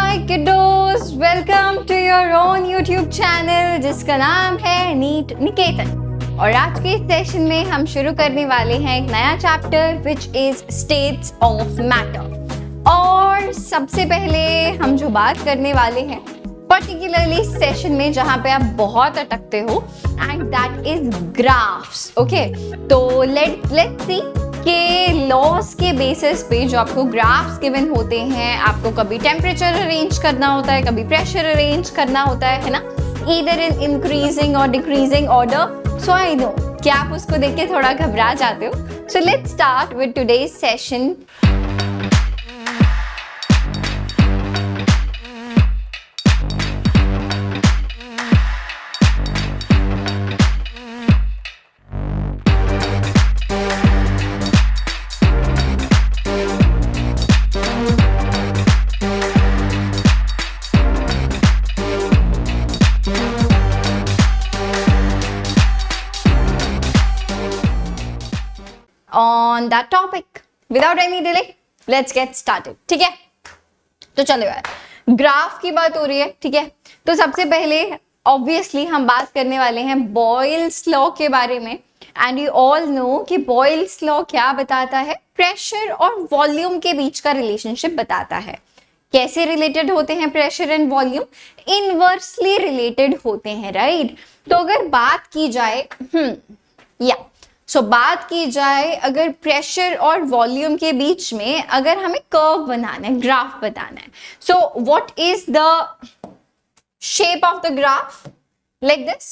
Hi kiddos, welcome to your own YouTube channel जिसका नाम है नीट निकेतन। और आज के इस सेशन में हम शुरू करने वाले हैं एक नया chapter which is states of matter. और सबसे पहले हम जो बात करने वाले हैं पर्टिकुलरली सेशन में जहां पे आप बहुत अटकते हो and that is graphs. Okay, तो लेट्स सी के लॉस के बेसिस पे जो आपको ग्राफ्स गिवन होते हैं, आपको कभी टेम्परेचर अरेंज करना होता है, कभी प्रेशर अरेंज करना होता है ना, ईदर इन इंक्रीजिंग और decreasing order. So I know कि आप उसको देख के थोड़ा घबरा जाते हो। So let's start with today's session. On that topic, without any delay, let's get started। ठीक है, तो चलो यार, ग्राफ की बात हो रही है। ठीक है, तो सबसे पहले ऑब्वियसली हम बात करने वाले हैं बॉयल्स लॉ के बारे में। एंड यू ऑल नो कि बॉयल्स लॉ क्या बताता है? प्रेशर और वॉल्यूम के बीच का रिलेशनशिप बताता है। कैसे रिलेटेड होते हैं pressure and volume? Inversely related होते हैं, राइट? तो अगर बात की जाए बात की जाए अगर प्रेशर और वॉल्यूम के बीच में अगर हमें कर्व बनाना है, ग्राफ बनाना है, so what is the shape of the graph? Like this,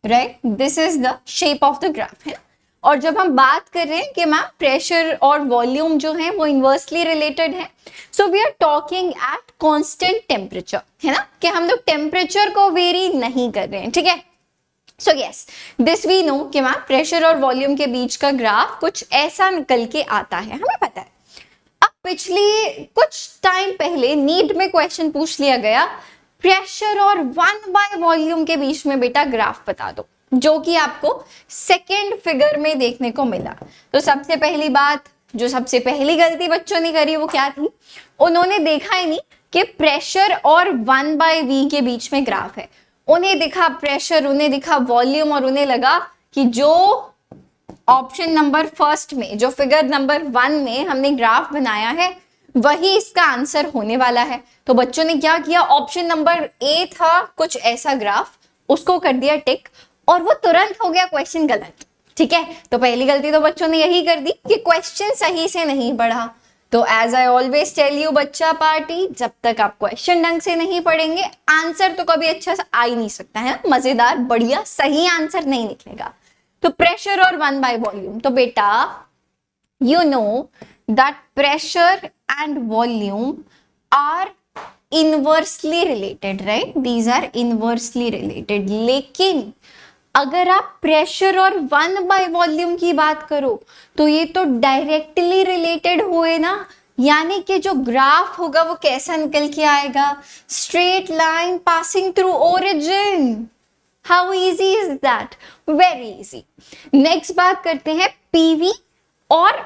right? This is the shape of the graph, है। और जब हम बात कर रहे हैं कि मैम प्रेशर और वॉल्यूम जो है वो इनवर्सली रिलेटेड है, so we are talking at constant temperature, है ना, कि हम लोग टेम्परेचर को वेरी नहीं कर रहे हैं। ठीक है, so yes, this we know कि मैम प्रेशर और वॉल्यूम के बीच का ग्राफ कुछ ऐसा निकल के आता है, हमें पता है। अब पिछली कुछ टाइम पहले नीट में क्वेश्चन पूछ लिया गया, प्रेशर और 1/वॉल्यूम के बीच में बेटा ग्राफ बता दो, जो कि आपको सेकेंड फिगर में देखने को मिला। तो सबसे पहली बात, जो सबसे पहली गलती बच्चों ने करी वो क्या थी? उन्होंने देखा ही नहीं कि प्रेशर और 1/v के बीच में ग्राफ है। उन्हें दिखा प्रेशर, उन्हें दिखा वॉल्यूम, और उन्हें लगा कि जो ऑप्शन नंबर फर्स्ट में, जो फिगर नंबर 1 में हमने ग्राफ बनाया है, वही इसका आंसर होने वाला है। तो बच्चों ने क्या किया? ऑप्शन नंबर ए था कुछ ऐसा ग्राफ, उसको कर दिया टिक, और वो तुरंत हो गया क्वेश्चन गलत। ठीक है, तो पहली गलती तो बच्चों ने यही कर दी कि क्वेश्चन सही से नहीं पढ़ा। तो as I always tell you बच्चा पार्टी, जब तक आप क्वेश्चन ढंग से नहीं पढ़ेंगे, आंसर तो कभी अच्छा आ ही नहीं सकता है, मजेदार बढ़िया सही आंसर नहीं निकलेगा। तो प्रेशर और 1/वॉल्यूम, तो बेटा you know that pressure and volume are inversely related, right? These are inversely related. लेकिन अगर आप प्रेशर और 1/वॉल्यूम की बात करो तो ये तो डायरेक्टली रिलेटेड हुए ना, यानी कि जो ग्राफ होगा वो कैसा निकल के आएगा? Straight line passing through origin. How easy is that? Very easy. Next बात करते हैं पीवी। और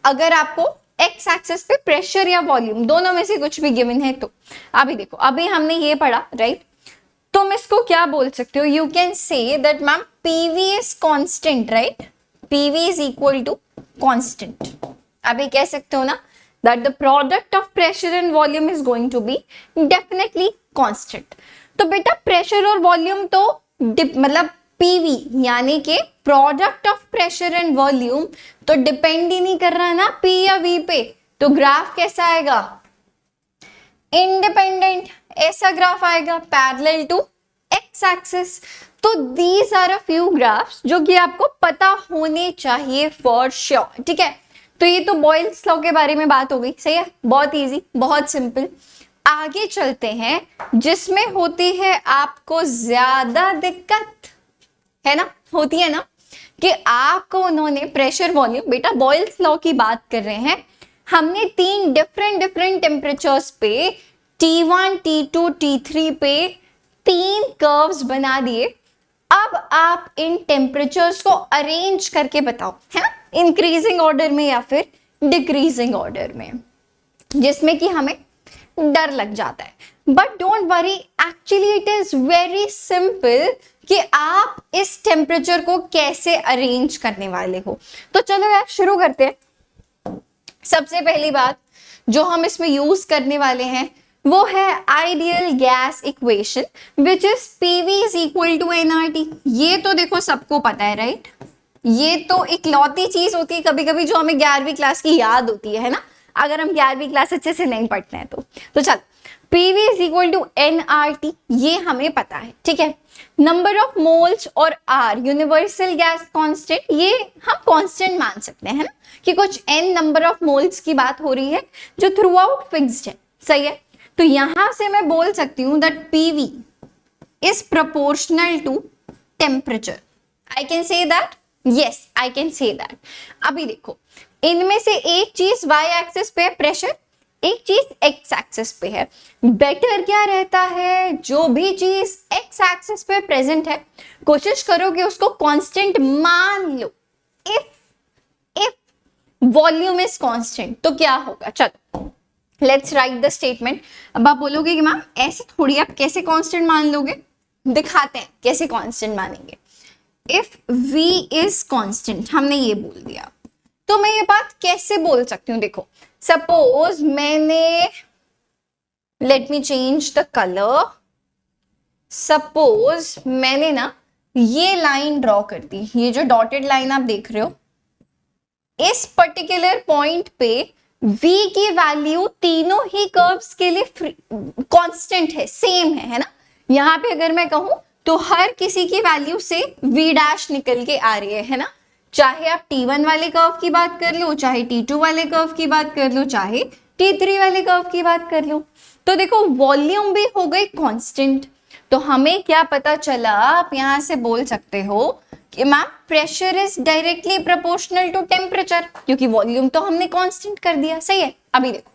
अगर आपको एक्स एक्सिस पे प्रेशर या वॉल्यूम दोनों में से कुछ भी गिवन है तो अभी देखो, अभी हमने ये पढ़ा, राइट? तुम इसको क्या बोल सकते हो? You can say that ma'am PV is constant, right? PV is equal to constant. अभी कह सकते हो ना that the product of pressure and volume is going to be definitely constant. तो बेटा प्रेशर और वॉल्यूम तो मतलब पीवी यानी कि product of pressure and volume तो डिपेंड ही नहीं कर रहा है ना पी या वी पे। तो ग्राफ कैसा आएगा? इंडिपेंडेंट। ऐसा ग्राफ आएगा पैरेलल टू एक्स एक्सिस। तो these are a few graphs जो कि आपको पता होने चाहिए फॉर श्योर। ठीक है, तो ये तो बॉयल्स लॉ के बारे में बात हो गई, सही है, बहुत इजी, बहुत सिंपल। आगे चलते हैं जिसमें होती है आपको ज्यादा दिक्कत, है ना, होती है ना, कि आपको उन्होंने प्रेशर वॉल्यूम, बेटा बॉयल्स लॉ की बात कर रहे हैं, हमने 3 डिफरेंट टेम्परेचर्स पे T1, T2, T3 पे 3 कर्व्स बना दिए। अब आप इन टेम्परेचर्स को अरेंज करके बताओ, है ना, इंक्रीजिंग ऑर्डर में या फिर डिक्रीजिंग ऑर्डर में, जिसमें कि हमें डर लग जाता है, but don't worry, actually it is very simple कि आप इस टेम्परेचर को कैसे अरेंज करने वाले हो। तो चलो यार शुरू करते हैं। सबसे पहली बात जो हम इसमें यूज करने वाले हैं वो है ideal gas equation, which is PV is equal to nRT। ये तो देखो सबको पता है, राइट? ये तो इकलौती चीज होती है कभी कभी जो हमें 11वीं क्लास की याद होती है ना, अगर हम 11वीं क्लास अच्छे से नहीं पढ़ते हैं तो चल, PV is equal to nRT, ये हमें पता है, ठीक है। नंबर ऑफ मोल्स और R यूनिवर्सल गैस कांस्टेंट, ये हम कांस्टेंट मान सकते हैं ना, कि कुछ n नंबर ऑफ मोल्स की बात हो रही है जो थ्रू आउट फिक्स्ड है, सही है। तो यहां से मैं बोल सकती हूं that PV is proportional to temperature. I can say that, yes I can say that. अभी देखो, इनमें से एक चीज y एक्सिस पे है प्रेशर, एक चीज x एक्सिस पे है। बेटर क्या रहता है, जो भी चीज x एक्सिस पे प्रेजेंट है कोशिश करो कि उसको कांस्टेंट मान लो। इफ वॉल्यूम इज कांस्टेंट तो क्या होगा, चलो लेट्स राइट द स्टेटमेंट। अब आप बोलोगे कि मैम ऐसे थोड़ी, आप कैसे कांस्टेंट मान लोगे, दिखाते हैं कैसे कांस्टेंट मानेंगे। इफ v इज कांस्टेंट, हमने ये बोल दिया, तो मैं ये बात कैसे बोल सकती हूँ, देखो सपोज मैंने, let me change the colour, suppose मैंने ना ये लाइन ड्रॉ कर दी, ये जो डॉटेड लाइन आप देख रहे हो, इस पर्टिकुलर पॉइंट पे v की वैल्यू तीनों ही कर्व्स के लिए कांस्टेंट है, सेम है ना। यहां पे अगर मैं कहूं तो हर किसी की वैल्यू से v डैश निकल के आ रही है ना, चाहे आप T1 वाले कर्व की बात कर लो, चाहे T2 वाले कर्व की बात कर लो, चाहे T3 वाले कर्व की बात कर लो। तो देखो वॉल्यूम भी हो गई कांस्टेंट, तो हमें क्या पता चला, आप यहां से बोल सकते हो कि ma'am pressure is directly proportional to temperature, क्योंकि वॉल्यूम तो हमने कांस्टेंट कर दिया, सही है। अभी देखो,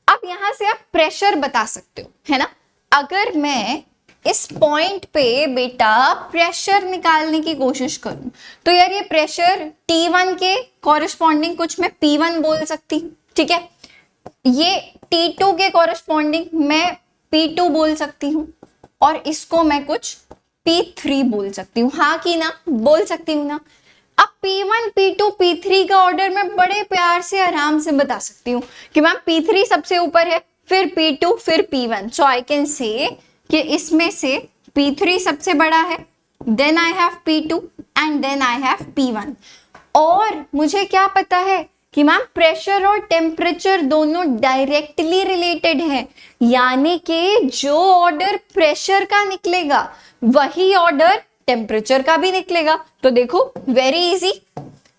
अब यहां से आप प्रेशर बता सकते हो, है ना। अगर मैं इस पॉइंट पे बेटा प्रेशर निकालने की कोशिश करूं तो यार ये प्रेशर T1 के कॉरेस्पॉन्डिंग कुछ मैं P1 बोल सकती हूँ, ठीक है। ये T2 के कॉरेस्पॉन्डिंग मैं P2 बोल सकती हूँ, और इसको मैं कुछ P3 बोल सकती हूँ, हाँ कि ना, बोल सकती हूँ ना। अब P1, P2, P3 का ऑर्डर मैं बड़े प्यार से आराम से बता सकती हूँ कि मैम P3 सबसे ऊपर है, फिर P2, फिर P1। सो आई कैन से कि इसमें से P3 सबसे बड़ा है, then I have P2 and then I have P1। और मुझे क्या पता है कि मैम प्रेशर और टेम्परेचर दोनों डायरेक्टली रिलेटेड है, यानी कि जो ऑर्डर प्रेशर का निकलेगा वही ऑर्डर टेम्परेचर का भी निकलेगा। तो देखो वेरी इजी,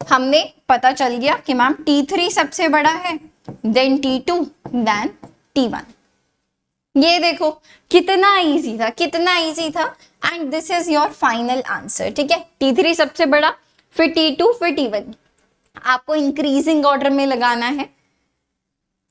हमने पता चल गया कि मैम T3 सबसे बड़ा है, देन T2, देन T1। ये देखो कितना इजी था, कितना इजी था, and this is your final answer, ठीक है। T3 सबसे बड़ा, फिर T2, फिर T1। आपको इंक्रीजिंग ऑर्डर में लगाना है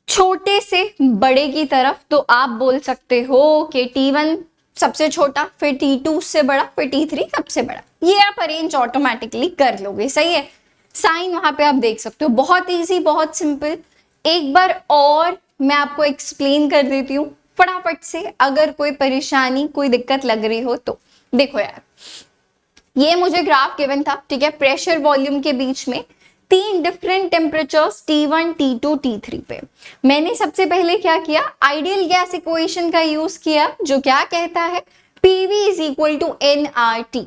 छोटे से बड़े की तरफ, तो आप बोल सकते हो कि T1 सबसे छोटा, फिर T2 से बड़ा, फिर T3 सबसे बड़ा। ये आप अरेंज ऑटोमेटिकली कर लोगे, सही है। साइन वहां पे आप देख सकते हो, बहुत इजी, बहुत सिंपल। एक बार और मैं आपको एक्सप्लेन कर देती हूँ फटाफट से, अगर कोई परेशानी, कोई दिक्कत लग रही हो तो। देखो यार, ये मुझे ग्राफ गिवन था, ठीक है, प्रेशर वॉल्यूम के बीच में 3 different temperatures T1, T2, T3 पे। मैंने सबसे पहले क्या किया, आइडियल गैस इक्वेशन का यूज किया, जो क्या कहता है PV is equal to nRT।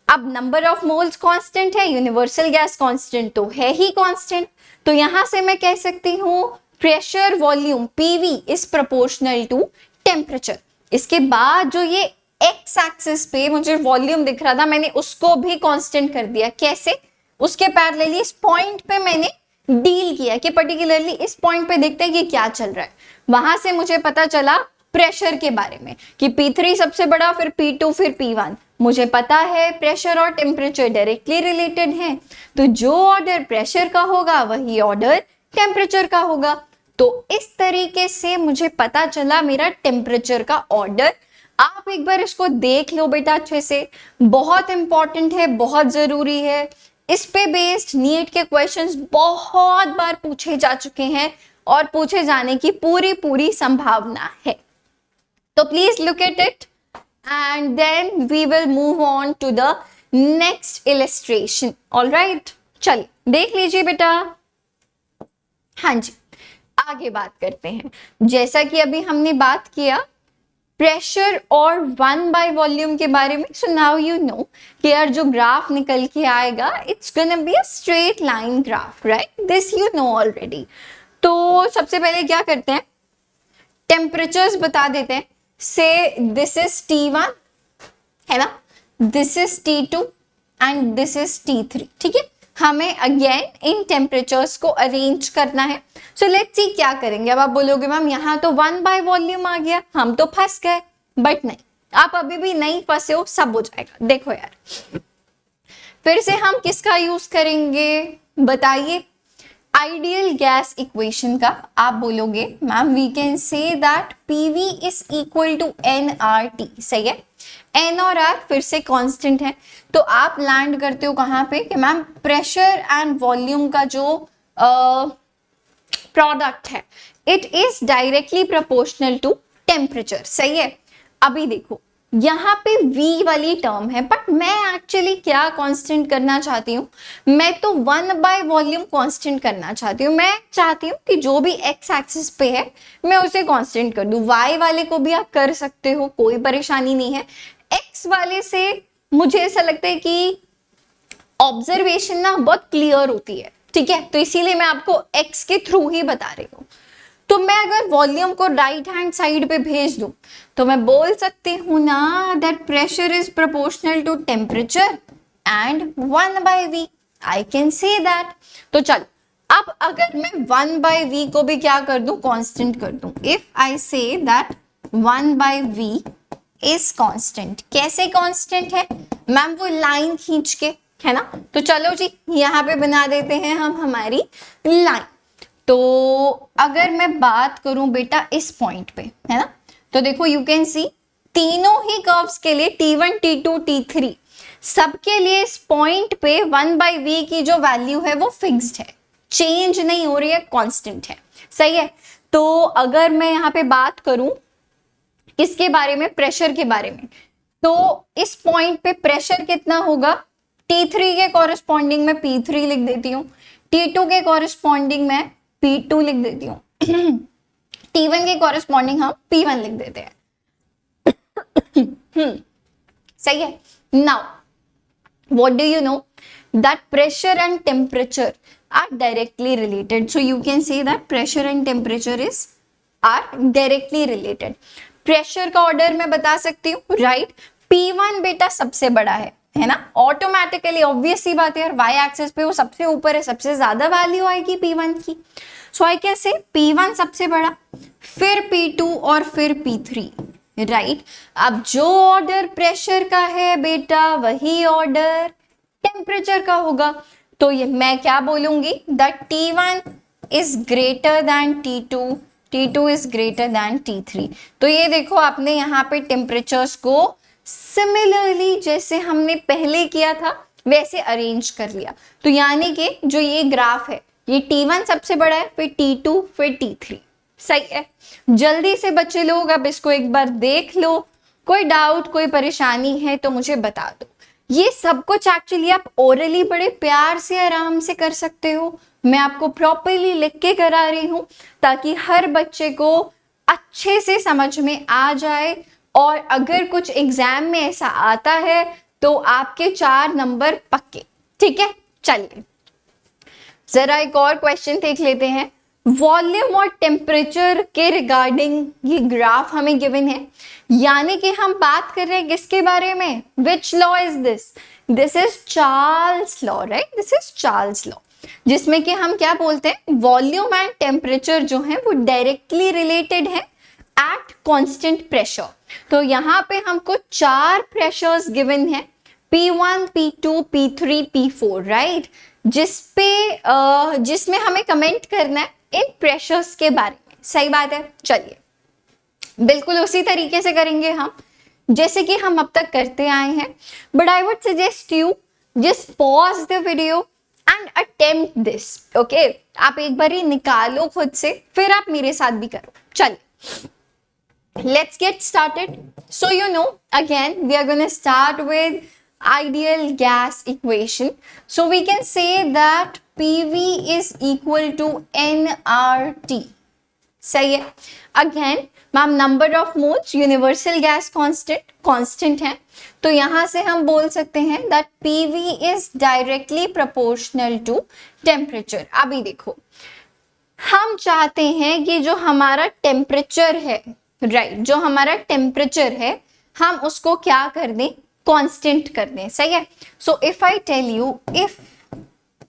अब नंबर ऑफ मोल्स कांस्टेंट है, यूनिवर्सल गैस कांस्टेंट तो है ही कांस्टेंट, तो यहां से मैं कह सकती हूं pressure volume PV is proportional to temperature. इसके बाद जो ये x एक्सिस पे मुझे वॉल्यूम दिख रहा था, मैंने उसको भी कांस्टेंट कर दिया। कैसे, उसके पैरेलली इस पॉइंट पे मैंने डील किया कि पर्टिकुलरली इस पॉइंट पे देखते हैं कि क्या चल रहा है। वहां से मुझे पता चला प्रेशर के बारे में कि P3 सबसे बड़ा, फिर P2, फिर P1। मुझे पता है प्रेशर और टेम्परेचर डायरेक्टली रिलेटेड हैं, तो जो ऑर्डर प्रेशर का होगा वही ऑर्डर टेम्परेचर का होगा। तो इस तरीके से मुझे पता चला मेरा टेम्परेचर का ऑर्डर। आप एक बार इसको देख लो बेटा अच्छे से, बहुत इंपॉर्टेंट है, बहुत जरूरी है। इस पे बेस्ड नीट के क्वेश्चंस बहुत बार पूछे जा चुके हैं, और पूछे जाने की पूरी पूरी संभावना है। तो please look at it and then we will move on to the next illustration. all right, चलिए देख लीजिए बेटा। हाँ जी, आगे बात करते हैं। जैसा कि अभी हमने बात किया प्रेशर और 1/, वॉल्यूम के बारे में, सो नाउ यू नो कि यार जो ग्राफ निकल के आएगा it's gonna be a straight line graph, right, this you know already. तो सबसे पहले क्या करते हैं, टेम्परेचर्स बता देते हैं। से दिस इज T1 है ना, this is T2 and this is T3, ठीक है। हमें अगेन इन टेम्परेचर्स को अरेंज करना है। सो लेट्स सी क्या करेंगे। अब आप बोलोगे मैम यहाँ तो 1/, वॉल्यूम आ गया, हम तो फंस गए, बट नहीं, आप अभी भी नहीं फंसे हो, सब हो जाएगा। देखो यार, फिर से हम किसका यूज करेंगे बताइए, आइडियल गैस इक्वेशन का। आप बोलोगे ma'am we can say that PV is equal to nRT, सही है। N और R फिर से कांस्टेंट है, तो आप लैंड करते हो कहाँ पे कि मैम प्रेशर एंड वॉल्यूम का जो प्रोडक्ट है it is directly proportional to temperature, सही है। अभी देखो यहाँ पे V वाली टर्म है, बट मैं एक्चुअली क्या कांस्टेंट करना चाहती हूँ, मैं तो 1/, वॉल्यूम कांस्टेंट करना चाहती हूँ। मैं चाहती हूँ कि जो भी एक्स एक्सिस पे है मैं उसे कांस्टेंट कर दूं। Y वाले को भी आप कर सकते हो, कोई परेशानी नहीं है। X वाले से मुझे ऐसा लगता है कि ऑब्जर्वेशन ना बहुत क्लियर होती है, ठीक है, तो इसीलिए मैं आपको X के थ्रू ही बता रही हूँ। तो मैं अगर वॉल्यूम को राइट हैंड साइड पे भेज दूं तो मैं बोल सकती हूं ना that pressure is proportional to temperature and 1/V, I can say that. तो चल, अब अगर मैं 1/V को भी क्या कर दूं, कांस्टेंट कर दूं। If I say that 1/V is constant, कैसे कांस्टेंट है मैम, वो लाइन खींच के, है ना। तो चलो जी यहाँ पे बना देते हैं हम हमारी लाइन। तो अगर मैं बात करूं बेटा इस पॉइंट पे, है ना, तो देखो यू कैन सी तीनों ही कर्व्स के लिए T1, T2, T3 सबके लिए इस पॉइंट पे 1/V की जो वैल्यू है वो फिक्स्ड है, चेंज नहीं हो रही है, कांस्टेंट है, सही है। तो अगर मैं यहाँ पे बात करूं किसके बारे में, प्रेशर के बारे में, तो इस पॉइंट पे प्रेशर कितना होगा, T3 के कॉरेस्पॉन्डिंग में P3 लिख देती हूँ, T2 के कॉरेस्पॉन्डिंग में P2 लिख देती हूँ, T1 के कॉरेस्पॉन्डिंग हम P1 लिख देते हैं। सही है। Now what do you know that pressure and temperature are directly related, so you can say that pressure and temperature is are directly related. Pressure का ऑर्डर मैं बता सकती हूँ, राइट, P1 बेटा सबसे बड़ा है ना, ऑटोमेटिकली ऑब्वियस सी बात है यार, वाई एक्सिस पे वो सबसे ऊपर है, सबसे ज्यादा वैल्यू आएगी P1 की। सो आई कैन से P1 सबसे बड़ा, फिर P2 और फिर P3, राइट। अब जो ऑर्डर प्रेशर का है बेटा वही ऑर्डर टेम्परेचर का होगा। तो ये मैं क्या बोलूंगी, that T1 is greater than T2, T2 is greater than T3। तो ये देखो आपने यहाँ पे टेम्परेचर्स को सिमिलरली जैसे हमने पहले किया था वैसे अरेंज कर लिया। तो यानी कि जो ये ग्राफ है ये T1 सबसे बड़ा है, फिर T2, फिर T3, सही है। जल्दी से बच्चे लोग अब इसको एक बार देख लो, कोई डाउट कोई परेशानी है तो मुझे बता दो। ये सब कुछ एक्चुअली आप ओरली बड़े प्यार से आराम से कर सकते हो, मैं आपको प्रॉपरली लिख के करा रही हूं ताकि हर बच्चे को अच्छे से समझ में आ जाए, और अगर कुछ एग्जाम में ऐसा आता है तो आपके 4 नंबर पक्के, ठीक है। चलिए जरा एक और क्वेश्चन देख लेते हैं। वॉल्यूम और टेम्परेचर के रिगार्डिंग ये ग्राफ हमें गिवन है, यानी कि हम बात कर रहे हैं किसके बारे में, which law is this, this is Charles law, right, this is Charles law, जिसमें कि हम क्या बोलते हैं, वॉल्यूम एंड टेम्परेचर जो है वो डायरेक्टली रिलेटेड है एट कांस्टेंट प्रेशर। तो यहाँ पे हमको 4 प्रेशर्स गिवन है, P1, P2, P3, P4, right, जिसमें हमें कमेंट करना है इन प्रेशर्स के बारे में, सही बात है। चलिए बिल्कुल उसी तरीके से करेंगे हम जैसे कि हम अब तक करते आए हैं, but I would suggest you just pause the video and attempt this, okay. आप एक बार ही निकालो खुद से, फिर आप मेरे साथ भी करो। चलिए, let's get started. So you know, again we are going to start with ideal gas equation. So we can say that PV is equal to nRT. सही है। Again ma'am number of moles universal gas constant है, तो यहां से हम बोल सकते हैं that PV is directly proportional to temperature. अभी देखो, हम चाहते हैं कि जो हमारा टेम्परेचर है, राइट, जो हमारा टेम्परेचर है हम उसको क्या कर दें, कांस्टेंट कर दें। सही है। So if I tell you if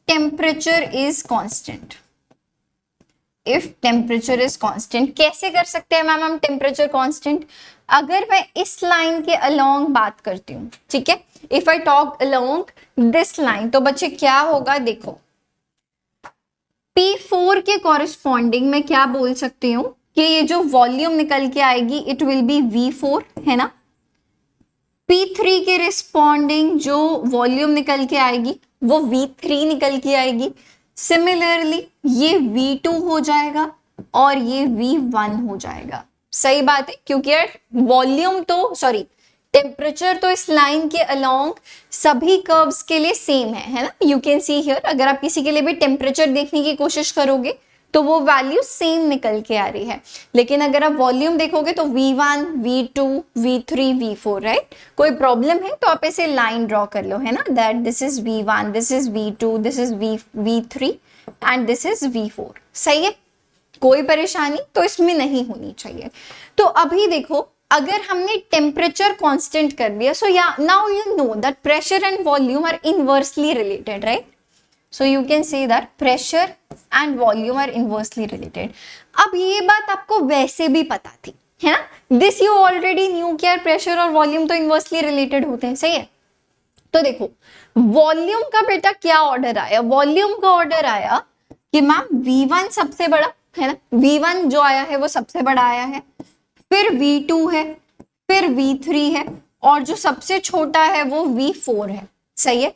temperature is constant, if temperature is constant, कैसे कर सकते हैं मैम हम टेम्परेचर कांस्टेंट? अगर मैं इस लाइन के अलोंग बात करती हूँ, ठीक है, if I talk along this line, तो बच्चे क्या होगा, देखो P4 के कॉरेस्पॉन्डिंग में क्या बोल सकती हूँ कि ये जो वॉल्यूम निकल के आएगी इट विल बी V4, है ना। P3 के रिस्पॉन्डिंग जो वॉल्यूम निकल के आएगी वो V3 निकल के आएगी। सिमिलरली ये V2 हो जाएगा और ये V1 हो जाएगा। सही बात है, क्योंकि यार वॉल्यूम तो सॉरी टेम्परेचर तो इस लाइन के अलोंग सभी कर्व्स के लिए सेम है ना। यू कैन सी हियर, अगर आप किसी के लिए भी टेम्परेचर देखने की कोशिश करोगे तो वो वैल्यू सेम निकल के आ रही है, लेकिन अगर आप वॉल्यूम देखोगे तो V1, V2, V3, V4, right. कोई प्रॉब्लम है तो आप ऐसे लाइन ड्रॉ कर लो, है ना, that this is V1, this is V2, this is V3 and this is V4। सही है, कोई परेशानी तो इसमें नहीं होनी चाहिए। तो अभी देखो, अगर हमने टेम्परेचर कांस्टेंट कर दिया, so yeah now you know that pressure and volume are inversely related, right. So you can say that pressure and volume are inversely related. अब ये बात आपको वैसे भी पता थी, है ना, दिस यू ऑलरेडी न्यू कि यार प्रेशर और वॉल्यूम तो इनवर्सली रिलेटेड होते हैं। सही है। तो देखो वॉल्यूम का बेटा क्या ऑर्डर आया, वॉल्यूम का ऑर्डर आया कि मैम V1 सबसे बड़ा है ना, V1 जो आया है वो सबसे बड़ा आया है, फिर V2 है, फिर V3 है, और जो सबसे छोटा है वो V4 है। सही है।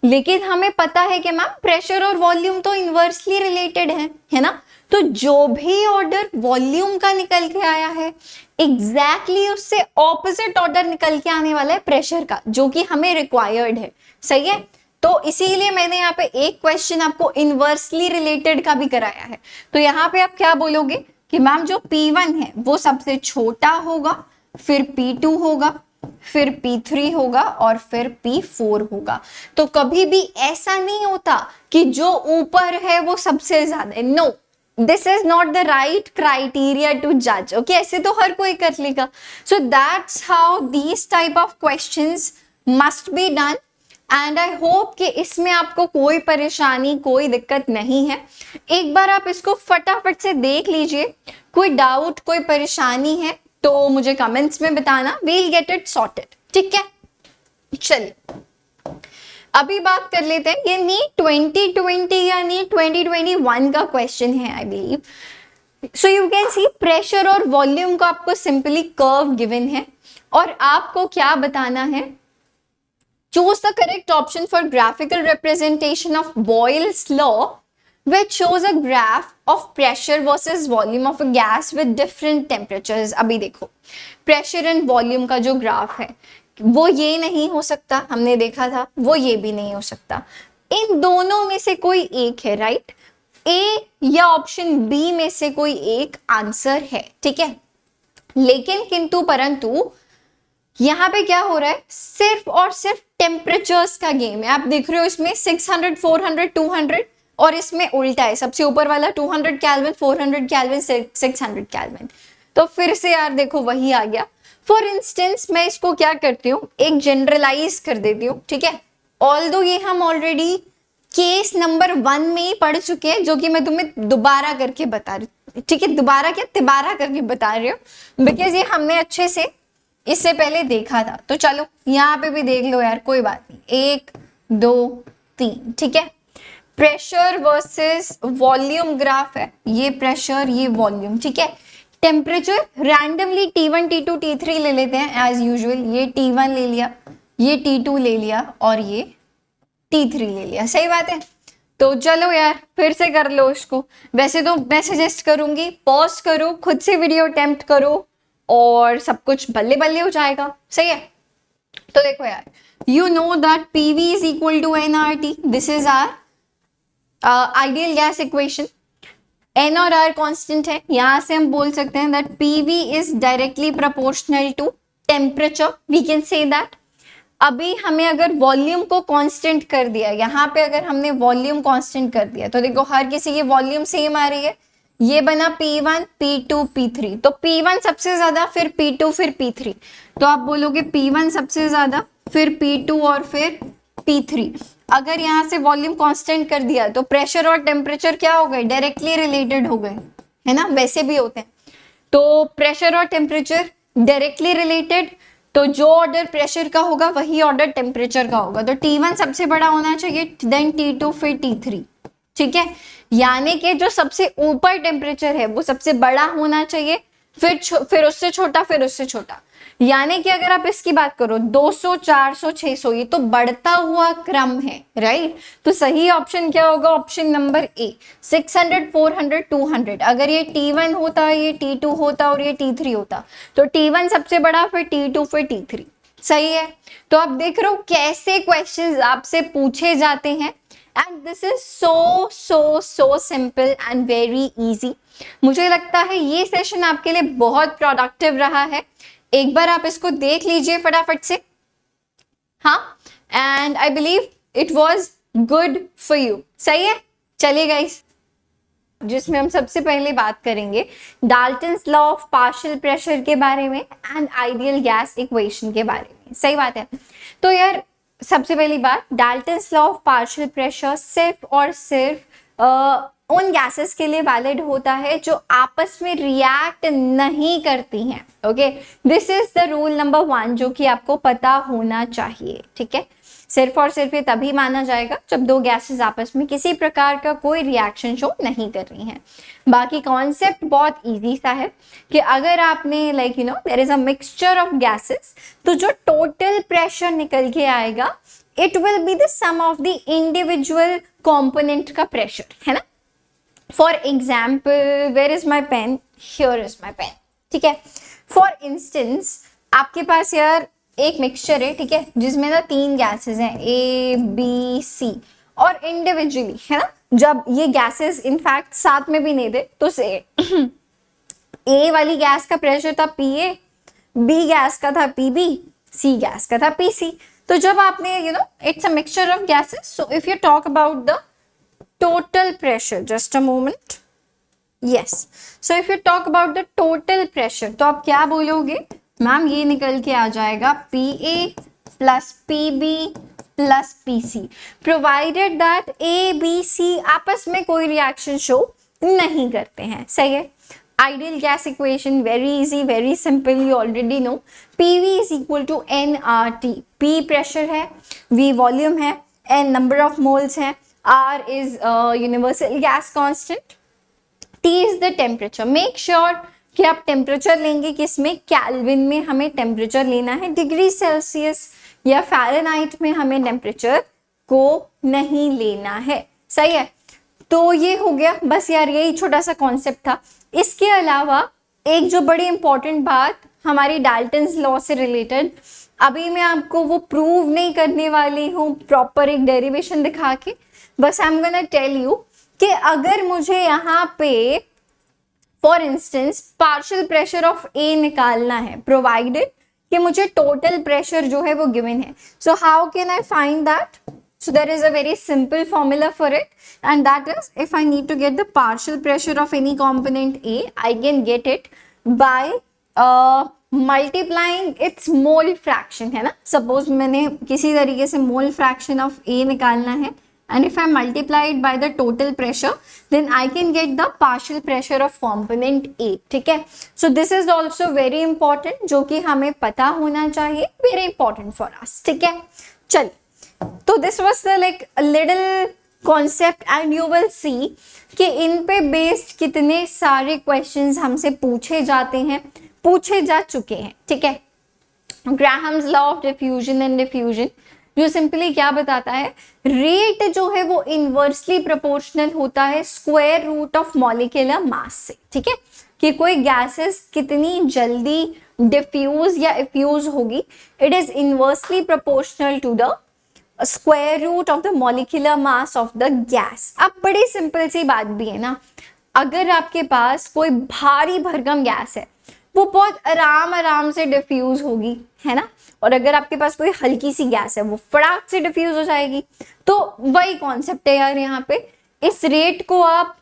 लेकिन हमें पता है कि मैम प्रेशर और वॉल्यूम तो इनवर्सली रिलेटेड है ना, तो जो भी ऑर्डर वॉल्यूम का निकल के आया है एग्जैक्टली उससे ऑपोजिट ऑर्डर निकल के आने वाला है प्रेशर का, जो कि हमें रिक्वायर्ड है। सही है। तो इसीलिए मैंने यहाँ पे एक क्वेश्चन आपको इनवर्सली रिलेटेड का भी कराया है। तो यहाँ पे आप क्या बोलोगे कि मैम जो P1 है वो सबसे छोटा होगा, फिर P2 होगा, फिर P3 होगा और फिर P4 होगा। तो कभी भी ऐसा नहीं होता कि जो ऊपर है वो सबसे ज्यादा है। No, this is not the right criteria to जज। ओके, ऐसे तो हर कोई कर लेगा। So that's how these type of questions must be done, and I hope कि इसमें आपको कोई परेशानी कोई दिक्कत नहीं है। एक बार आप इसको फटाफट से देख लीजिए, कोई डाउट कोई परेशानी है तो मुझे कमेंट्स में बताना, वील गेट इट सॉर्टेड। ठीक है, चलिए अभी बात कर लेते हैं। ये नीट 2020 या नीट 2021 का क्वेश्चन है I believe. So you can C pressure और वॉल्यूम का आपको सिंपली कर्व गिवन है और आपको क्या बताना है, choose the correct option for graphical representation of Boyle's law which shows a graph of pressure versus volume of a gas with different temperatures। अभी देखो प्रेशर एंड वॉल्यूम का जो ग्राफ है वो ये नहीं हो सकता, हमने देखा था, वो ये भी नहीं हो सकता, इन दोनों में से कोई एक है, राइट। ए या ऑप्शन बी में से कोई एक आंसर है, ठीक है। लेकिन किंतु परंतु यहाँ पे क्या हो रहा है, सिर्फ और सिर्फ टेम्परेचर्स का गेम है। आप देख रहे हो इसमें 600, 400, 200 और इसमें उल्टा है, सबसे ऊपर वाला 200 केल्विन, 400 केल्विन, 600 केल्विन। तो फिर से यार देखो वही आ गया। फॉर इंस्टेंस मैं इसको क्या करती हूँ, एक जनरलाइज कर देती हूँ, ठीक है। ऑल्दो ये हम ऑलरेडी केस नंबर 1 में ही पढ़ चुके हैं, जो कि मैं तुम्हें दोबारा करके बता रही हूँ, ठीक है। दोबारा क्या, तिबारा करके बता रही हूँ, बिकॉज ये हमने अच्छे से इससे पहले देखा था। तो चलो यहाँ पे भी देख लो यार, कोई बात नहीं। 1 2 3, ठीक है। प्रेशर वर्सेस वॉल्यूम ग्राफ है, ये प्रेशर ये वॉल्यूम, ठीक है। Temperature randomly T1 T2 T3 ले लेते हैं एज यूजुअल। ये T1 ले लिया, ये T2 ले लिया और ये T3 ले लिया, सही बात है। तो चलो यार फिर से कर लो इसको। वैसे तो मैं सजेस्ट करूंगी पॉज करो, खुद से वीडियो अटेम्प्ट करो और सब कुछ बल्ले बल्ले हो जाएगा। सही है, तो देखो यार, you know that PV is equal to nRT, this is our ideal gas equation. N और आर कांस्टेंट है, यहां से हम बोल सकते हैं that PV is directly proportional to temperature, we can say that. अभी हमें अगर वॉल्यूम को कांस्टेंट कर दिया, यहाँ पे अगर हमने वॉल्यूम कांस्टेंट कर दिया तो देखो हर किसी की वॉल्यूम सेम आ रही है, ये बना P1 P2 P3, तो P1 सबसे ज्यादा, फिर P2 फिर P3, तो आप बोलोगे P1 सबसे ज्यादा, फिर P2 और फिर P3। अगर यहाँ से वॉल्यूम कांस्टेंट कर दिया तो प्रेशर और टेम्परेचर क्या हो गए, डायरेक्टली रिलेटेड हो गए, है ना, वैसे भी होते हैं। तो प्रेशर और टेम्परेचर डायरेक्टली रिलेटेड, तो जो ऑर्डर प्रेशर का होगा वही ऑर्डर टेम्परेचर का होगा, तो T1 सबसे बड़ा होना चाहिए, देन T2 फिर T3, ठीक है। यानी कि जो सबसे ऊपर टेम्परेचर है वो सबसे बड़ा होना चाहिए, फिर उससे छोटा, फिर उससे छोटा। यानी कि अगर आप इसकी बात करो 200 400 600, ये तो बढ़ता हुआ क्रम है, राइट। तो सही ऑप्शन क्या होगा, ऑप्शन नंबर ए, 600 400 200। अगर ये T1 होता, ये T2 होता और ये T3 होता, तो T1 सबसे बड़ा, फिर T2 फिर T3। सही है, तो आप देख रहे हो कैसे क्वेश्चंस आपसे पूछे जाते हैं, and this is so so so simple and very easy. मुझे लगता है ये सेशन आपके लिए बहुत प्रोडक्टिव रहा है, एक बार आप इसको देख लीजिए फटाफट से, हाँ, and I believe it was good for you. सही है, चलिए गाइस, जिसमें हम सबसे पहले बात करेंगे Dalton's law of partial pressure के बारे में एंड आइडियल गैस इक्वेशन के बारे में। सही बात है, तो यार सबसे पहली बात, Dalton's law of partial pressure सिर्फ और सिर्फ उन गैसेस के लिए वैलिड होता है जो आपस में रिएक्ट नहीं करती हैं। Okay, this is the rule number 1 जो कि आपको पता होना चाहिए, ठीक है। सिर्फ और सिर्फ ये तभी माना जाएगा जब दो गैसेस आपस में किसी प्रकार का कोई रिएक्शन शो नहीं कर रही हैं। बाकी कॉन्सेप्ट बहुत इजी सा है कि अगर आपने like you know there is a mixture of gases, तो जो टोटल प्रेशर निकल के आएगा it will be the sum of the individual component का प्रेशर, है ना। For example, where is my pen, here is my pen, ठीक है। फॉर इंस्टेंस आपके पास यार एक मिक्सचर है, ठीक है, जिसमें ना 3 गैसेस हैं A B C, और इंडिविजुअली, है ना, जब ये गैसेस इनफैक्ट साथ में भी नहीं दे तो से A वाली गैस का प्रेशर था PA, B गैस का था PB, C गैस का था PC। तो जब आपने you know it's a mixture of gases, so if you talk about the total pressure, just a moment, yes, so if you talk about the total pressure, तो आप क्या बोलोगे ma'am, ये निकल के आ जाएगा PA plus PB plus PC, provided that A B C आपस में कोई रिएक्शन शो नहीं करते हैं। सही है, ideal gas equation very easy, very simple, you already know, PV is equal to nRT, P pressure है, V वॉल्यूम है, N नंबर ऑफ मोल्स है, R is universal gas constant, T is the temperature. Make sure कि आप temperature लेंगे किसमें, kelvin में हमें temperature लेना है, डिग्री सेल्सियस या फ़ारेनहाइट में हमें टेम्परेचर को नहीं लेना है। सही है, तो ये हो गया बस यार, यही छोटा सा कॉन्सेप्ट था। इसके अलावा एक जो बड़ी इंपॉर्टेंट बात हमारी डाल्टन्स लॉ से रिलेटेड, अभी मैं आपको वो प्रूव नहीं करने वाली हूँ प्रॉपर एक डेरिवेशन दिखा के, बस I am gonna tell you कि अगर मुझे यहाँ पे for instance partial pressure of A निकालना है, प्रोवाइडेड कि मुझे टोटल प्रेशर जो है वो गिवन है, so how can I find that? So there is a very simple formula for it, and that is if I need to get the partial pressure of any component A, I can get it by multiplying its mole fraction, है ना। Suppose मैंने किसी तरीके से mole fraction of A निकालना है, and if I multiply it by the total pressure, then I can get the partial pressure of component A, ठीक है। So this is also very important, जो कि हमें पता होना चाहिए, very important for us, ठीक है। चलिए, तो this was the like little concept, and you will see कि इन पे बेस्ड कितने सारे क्वेश्चंस हमसे पूछे जाते हैं, पूछे जा चुके हैं, ठीक है। Graham's law of diffusion and diffusion, जो सिंपली क्या बताता है, रेट जो है वो इनवर्सली प्रोपोर्शनल होता है square root of molecular mass से, ठीक है, कि कोई गैसेस कितनी जल्दी डिफ्यूज या इफ्यूज होगी, it is inversely proportional to the square root of the molecular mass of the gas. अब बड़ी सिंपल सी बात भी है ना, अगर आपके पास कोई भारी भरकम गैस है वो बहुत आराम से डिफ्यूज होगी, है ना, और अगर आपके पास कोई हल्की सी गैस है वो फटाक से डिफ्यूज हो जाएगी। तो वही कॉन्सेप्ट है यार, यहाँ पे इस रेट को आप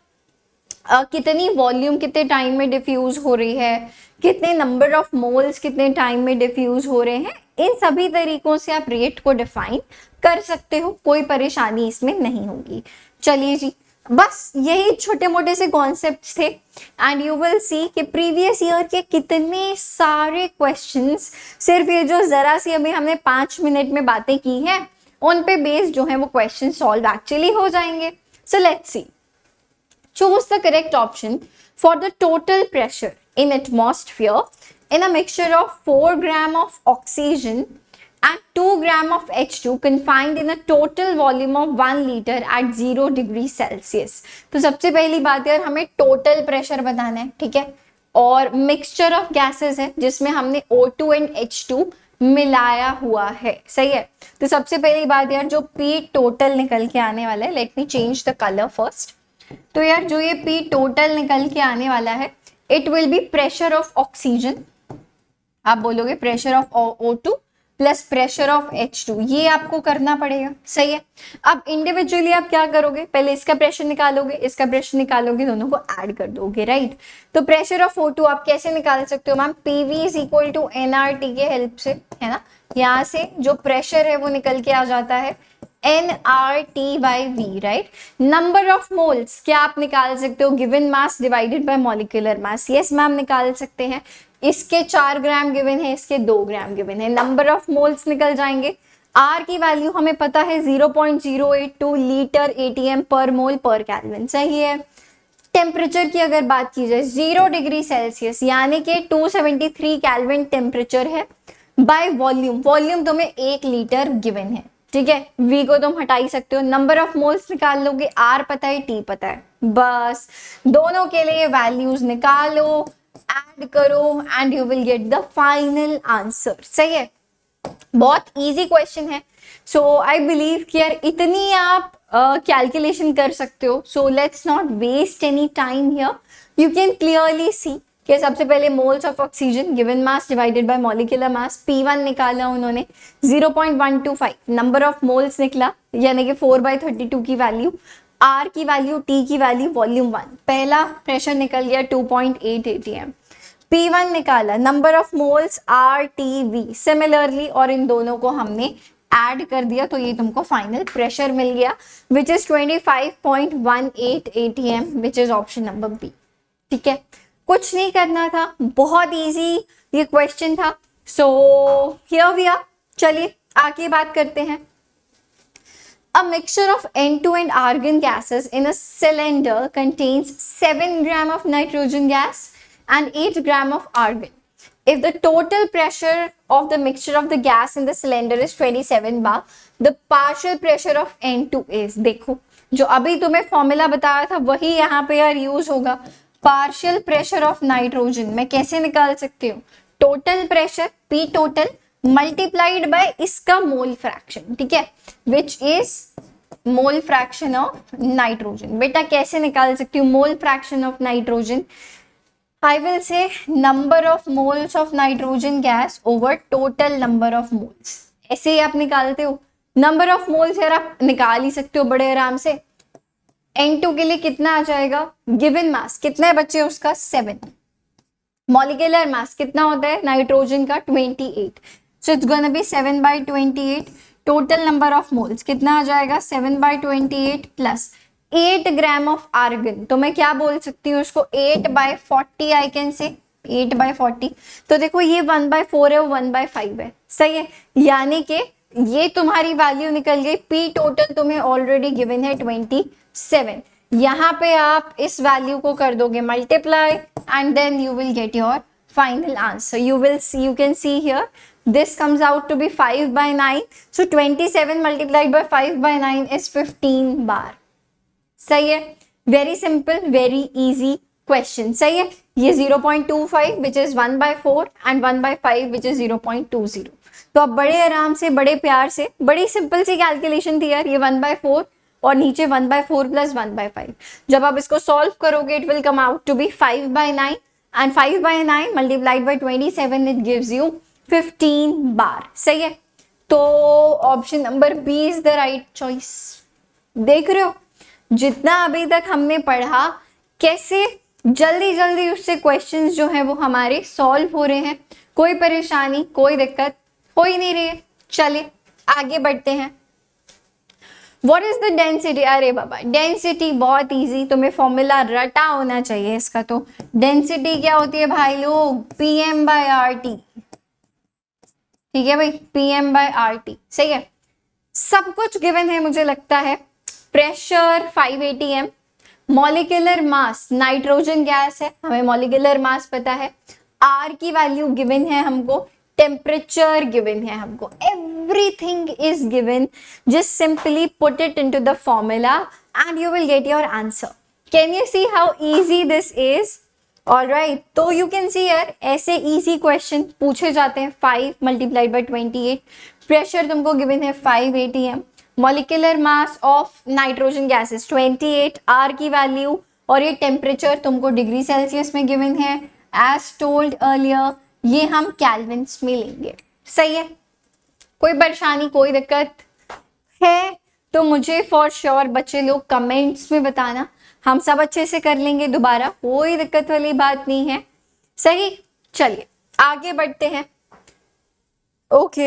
कितनी वॉल्यूम कितने टाइम में डिफ्यूज हो रही है, कितने नंबर ऑफ मोल्स कितने टाइम में डिफ्यूज हो रहे हैं, इन सभी तरीकों से आप रेट को डिफाइन कर सकते हो, कोई परेशानी इसमें नहीं होगी। चलिए जी, बस यही छोटे मोटे से कॉन्सेप्ट्स थे एंड यू विल सी कि प्रीवियस ईयर के कितने सारे क्वेश्चंस, सिर्फ ये जो जरा सी अभी हमने 5 मिनट में बातें की हैं उन पे बेस्ड जो है वो क्वेश्चन सॉल्व एक्चुअली हो जाएंगे। So let's see, choose the correct option for the total pressure in atmosphere in a mixture of 4 gram of oxygen and 2 gram of H2 confined in a total volume of 1 liter at 0 degree Celsius। तो सबसे पहली बात यार, हमें total pressure बताना है, ठीक है, और मिक्सचर ऑफ गैसेस है जिसमें हमने O2 एंड H2 मिलाया हुआ है, सही है। तो सबसे पहली बात यार, जो P टोटल निकल के आने वाला है, let me change the colour first. तो यार जो ये P टोटल निकल के आने वाला है, it will B pressure of oxygen, आप बोलोगे pressure of O2 plus pressure of H2, ये आपको करना पड़ेगा, सही है। अब इंडिविजुअली आप क्या करोगे, पहले इसका प्रेशर निकालोगे, इसका प्रेशर निकालोगे, दोनों को ऐड कर दोगे, राइट। तो प्रेशर ऑफ O2 आप कैसे निकाल सकते हो ma'am, PV is equal to nRT के हेल्प से, है ना। यहाँ से जो प्रेशर है वो निकल के आ जाता है nRT/V, right. Number of moles क्या आप निकाल सकते हो, given mass divided by molecular mass, yes ma'am निकाल सकते हैं। इसके 4 ग्राम गिवन है, इसके 2 ग्राम गिवन है, नंबर ऑफ मोल्स निकल जाएंगे। R की वैल्यू हमें पता है 0.082 लीटर ATM पर मोल पर केल्विन, सही है। टेम्परेचर की अगर बात की जाए 0 डिग्री सेल्सियस यानी कि 273 केल्विन टेम्परेचर है। बाय वॉल्यूम, वॉल्यूम तुम्हें 1 लीटर गिवन है, ठीक है, V को तुम हटा ही सकते हो। नंबर ऑफ मोल्स निकाल लोगे, R पता है, T पता है, बस दोनों के लिए वैल्यूज निकालो, ऐड करो and you will get the final answer, सही है। बहुत इजी क्वेश्चन है, सो आई बिलीव कि यार इतनी आप कैलकुलेशन कर सकते हो। So let's not waste any time here, you can clearly see कि सबसे पहले moles of oxygen given mass divided by molecular mass, P1 निकाला उन्होंने 0.125, नंबर ऑफ मोल्स निकला यानी कि 4/32 की वैल्यू, R की वैल्यू, T की वैल्यू, वॉल्यूम 1, पहला प्रेशर निकल गया 2.8 ATM। P1 निकाला, number of moles RTV similarly, और इन दोनों को हमने ऐड कर दिया तो ये तुमको फाइनल प्रेशर मिल गया which is 25.18 ATM which is option number B, ठीक है। कुछ नहीं करना था, बहुत इजी ये क्वेश्चन था। सो हियर वी आर, चलिए आगे बात करते हैं। A mixture of N2 and argon gases in a cylinder contains 7 gram of nitrogen gas and 8 gram of argon. If the total pressure of the mixture of the gas in the cylinder is 27 bar, the partial pressure of N2 is, देखो जो अभी तुम्हें formula बताया था वही यहाँ पे यार यूज होगा। पार्शियल प्रेशर ऑफ नाइट्रोजन मैं कैसे निकाल सकती हूँ, total pressure P total multiplied by इसका मोल फ्रैक्शन, ठीक है, which is mole fraction of nitrogen. बेटा कैसे निकाल सकती हूँ mole fraction of nitrogen, I will say number of moles of nitrogen gas over total number of moles, ऐसे ही आप निकालते हो। नंबर ऑफ मोल्स यार आप निकाल ही सकते हो बड़े आराम से। N2 के लिए कितना आ जाएगा, गिवन मास कितना है बच्चे उसका 7, मॉलिक्यूलर मास कितना होता है नाइट्रोजन का 28, so it's gonna be 7/28। Total number of moles कितना आ जाएगा 7/28 प्लस 8 ग्राम ऑफ आर्गन, तो मैं क्या बोल सकती हूँ उसको 8/40, आई कैन से 8/40। तो देखो ये 1/4 है, वो 1/5 है, सही है, यानी कि ये तुम्हारी वैल्यू निकल गई। P टोटल तुम्हें ऑलरेडी गिवन है 27, यहाँ पे आप इस वैल्यू को कर दोगे multiply and then you will get your final answer. You can see here This comes out to be 5/9. So 27 multiplied by 5/9 is 15 bar. सही है, very simple, very easy question. सही है, ये 0.25 which is 1/4 and 1/5 which is 0.20. तो अब बड़े आराम से, बड़े प्यार से, बड़ी सिंपल सी कैलकुलेशन थी यार. ये 1/4 और नीचे 1/4 प्लस 1/5. जब आप इसको सॉल्व करोगे it will come out to be 5/9 and 5/9 multiplied by 27 it gives you 15 bar. सही है, तो option number B is the right choice. देख रहे हो जितना अभी तक हमने पढ़ा, कैसे जल्दी जल्दी उससे क्वेश्चंस जो है वो हमारे सॉल्व हो रहे हैं. कोई परेशानी, कोई दिक्कत हो ही नहीं रही है. चलिए आगे बढ़ते हैं. What is the density? अरे बाबा, डेंसिटी बहुत इजी, तुम्हें फॉर्मूला रटा होना चाहिए इसका. तो डेंसिटी क्या होती है भाई लोग? PM/RT. ठीक है भाई, PM/RT. सही है, सब कुछ गिवन है मुझे लगता है. प्रेशर 5 atm, मॉलिक्यूलर मास नाइट्रोजन गैस है, हमें मॉलिक्यूलर मास पता है. आर की वैल्यू गिवन है हमको, टेम्परेचर गिवन है हमको, everything is given. Just simply put it into the formula and you will get your answer. Can you see how easy this is? Alright, तो you can see यार, ऐसे easy question पूछे जाते हैं. 5 multiplied by 28. Pressure तुमको given है 5 atm, molecular mass of nitrogen gases 28, R की value, और ये टेम्परेचर तुमको डिग्री सेल्सियस में गिवन है. एज टोल्ड अर्लियर, ये हम कैल्विन्स में लेंगे. सही है, कोई परेशानी, कोई दिक्कत है तो मुझे फॉर श्योर बच्चे लोग कमेंट्स में बताना. हम सब अच्छे से कर लेंगे दोबारा, कोई दिक्कत वाली बात नहीं है. सही, चलिए आगे बढ़ते हैं. ओके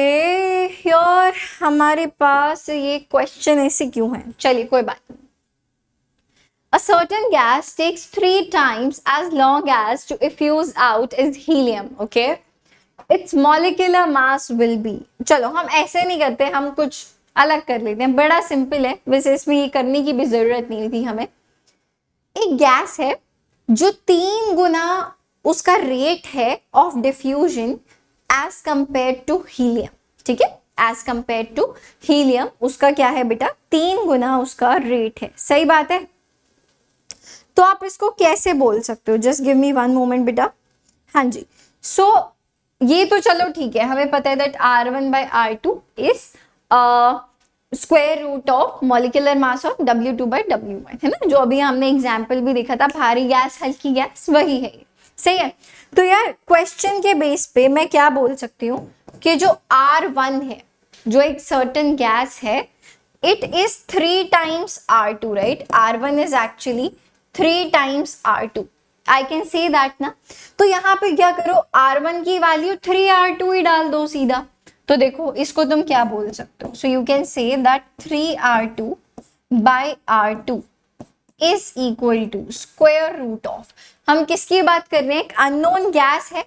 यार, हमारे पास ये क्वेश्चन ऐसे क्यों है? चलिए कोई बात नहीं. A certain gas takes 3 times as long as to effuse out as helium. Okay, its molecular mass will be. चलो हम ऐसे नहीं करते, हम कुछ अलग कर लेते हैं. बड़ा सिंपल है, वैसे इसमें ये करने की भी जरूरत नहीं थी हमें. एक गैस है जो 3 गुना उसका रेट है of diffusion as compare to helium. ठीक है, एज कंपेयर टू हीलियम उसका क्या है बेटा? 3 गुना उसका रेट है. सही बात है. तो आप इसको कैसे बोल सकते हो? जस्ट गिव मी 1 मोमेंट बेटा. हाँ जी, सो ये तो चलो ठीक है, हमें पता है that R1/R2 is square root of molecular mass of W2/W1, है ना, जो अभी हमने एग्जाम्पल भी देखा था, भारी गैस हल्की गैस, वही है. सही है, तो यार क्वेश्चन के बेस पे मैं क्या बोल सकती हूँ कि जो R1 है, जो एक सर्टेन गैस है, it is 3 times R2, right? R1 is actually 3 times R2. I can say that ना. तो यहाँ पे क्या करो, R1 की वैल्यू 3R2 ही डाल दो सीधा. तो देखो इसको तुम क्या बोल सकते हो? So you can say that 3R2 by R2 is equal to square root of, हम किसकी बात कर रहे हैं? एक अननोन गैस है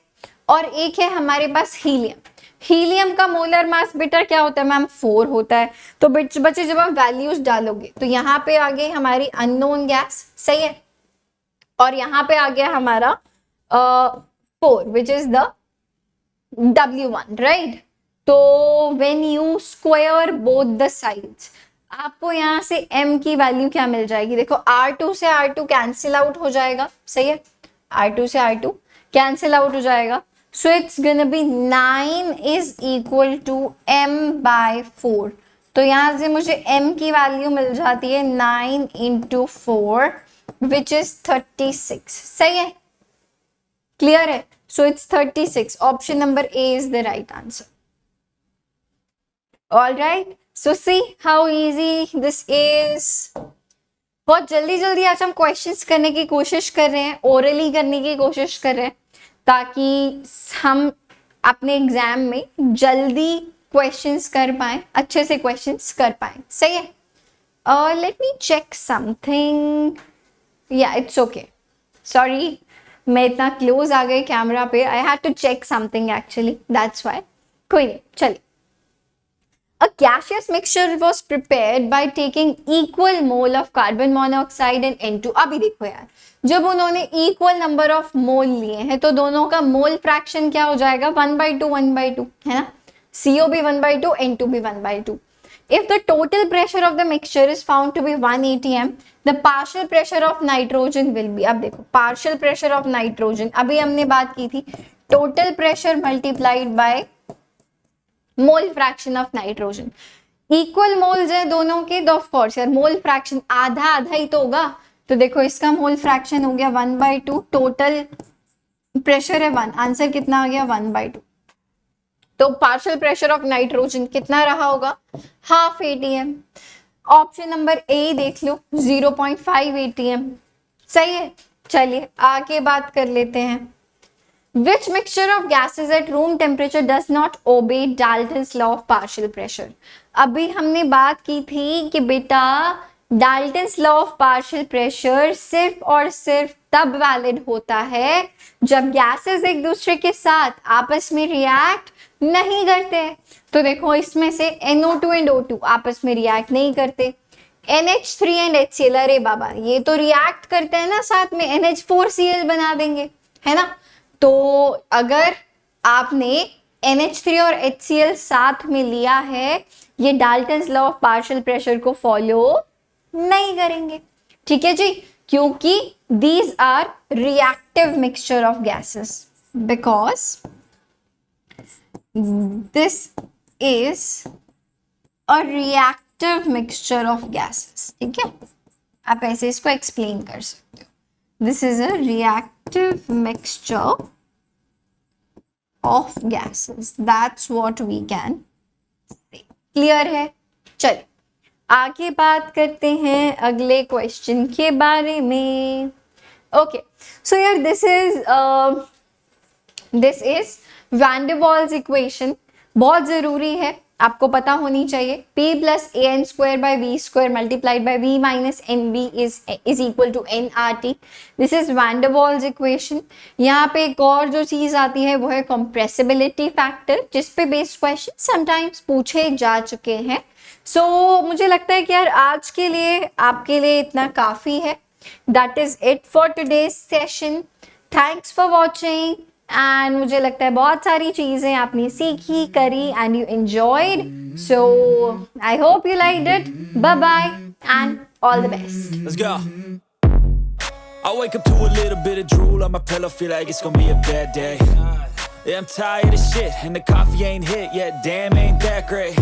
और एक है हमारे पास हीलियम. हीलियम का मोलर मास बेटा क्या होता है मैम? 4 होता है. तो बच्चे जब आप वैल्यूज डालोगे तो यहाँ पे आ गई हमारी अननोन गैस. सही है, और यहाँ पे आ गया हमारा 4 which is the W1, right? तो when you square both the sides, आपको यहाँ से m की वैल्यू क्या मिल जाएगी? देखो R2 से R2 कैंसिल आउट हो जाएगा. सही है, R2 से R2 कैंसिल आउट हो जाएगा. So it's gonna be 9 is equal to m/4. तो यहाँ से मुझे m की वैल्यू मिल जाती है 9 into 4 which is 36. सही है, क्लियर है? So it's 36. Option number A is the right answer. All right. So see how easy this is. बहुत जल्दी जल्दी आज हम क्वेश्चंस करने की कोशिश कर रहे हैं, ओरली करने की कोशिश कर रहे हैं, ताकि हम अपने एग्जाम में जल्दी क्वेश्चंस कर पाए, अच्छे से क्वेश्चंस कर पाए. सही है. Let me check something. Yeah it's okay, sorry मैं इतना क्लोज आ गई कैमरा पे. I had to check something actually, that's why. कोई नहीं, चलिए. A gaseous mixture was prepared by taking equal mole of carbon monoxide and N2. अभी देखो यार, जब उन्होंने equal number of mole लिए हैं तो दोनों का मोल फ्रैक्शन क्या हो जाएगा? 1/2 1/2, है ना. CO be 1/2, N2 be 1/2. If the total pressure of the mixture is found to be 1 atm, the partial pressure of nitrogen will be, अब देखो partial pressure of nitrogen, अभी हमने बात की थी total pressure multiplied by mole fraction of nitrogen. Equal moles है दोनों के, तो ऑफ कोर्स यार मोल फ्रैक्शन आधा आधा ही तो होगा, तो देखो इसका मोल फ्रैक्शन हो गया 1/2, टोटल प्रेशर है 1, आंसर कितना आ गया 1/2. तो पार्शियल प्रेशर ऑफ नाइट्रोजन कितना रहा होगा, half ATM. Option number A देख लो 0.5 ATM. सही है. चलिए आगे बात कर लेते हैं. Which mixture of gases at room temperature does not obey Dalton's law of partial pressure? अभी हमने बात की थी कि बेटा Dalton's law of partial pressure सिर्फ और सिर्फ तब वैलिड होता है जब गैसेस एक दूसरे के साथ आपस में रिएक्ट नहीं करते. तो देखो इसमें से NO2 एंड O2 आपस में रिएक्ट नहीं करते. NH3 एंड HCl, अरे बाबा ये तो रिएक्ट करते हैं ना साथ में, NH4Cl बना देंगे, है ना. तो अगर आपने NH3 और HCl साथ में लिया है, ये Dalton's law of partial pressure को फॉलो नहीं करेंगे. ठीक है जी, क्योंकि these are reactive mixture of gases because this is a reactive mixture of gases. ठीक है, आप ऐसे इसको एक्सप्लेन कर सकते हो. This is a reactive mixture of gases. That's what we can say. Clear है. चलिए आगे बात करते हैं अगले क्वेश्चन के बारे में. Okay, so here this is Van der Waals equation. बहुत जरूरी है, आपको पता होनी चाहिए. P plus AN square by V square multiplied by V minus NV is equal to nRT. This is Van der Waals equation. यहाँ पे एक और जो चीज आती है वो है compressibility factor, जिस पे बेस्ड क्वेश्चन समटाइम्स पूछे जा चुके हैं. So मुझे लगता है कि यार आज के लिए आपके लिए इतना काफी है. That is it for today's session. Thanks for watching. And मुझे लगता है बहुत सारी चीजें आपने सीखी, करी and you enjoyed. So I hope you liked it. Bye bye and all the best. Let's go. I wake up to a little bit of drool on my pillow, feel like it's gonna be a bad day. Yeah, I'm tired of shit and the coffee ain't hit yet, damn ain't that great.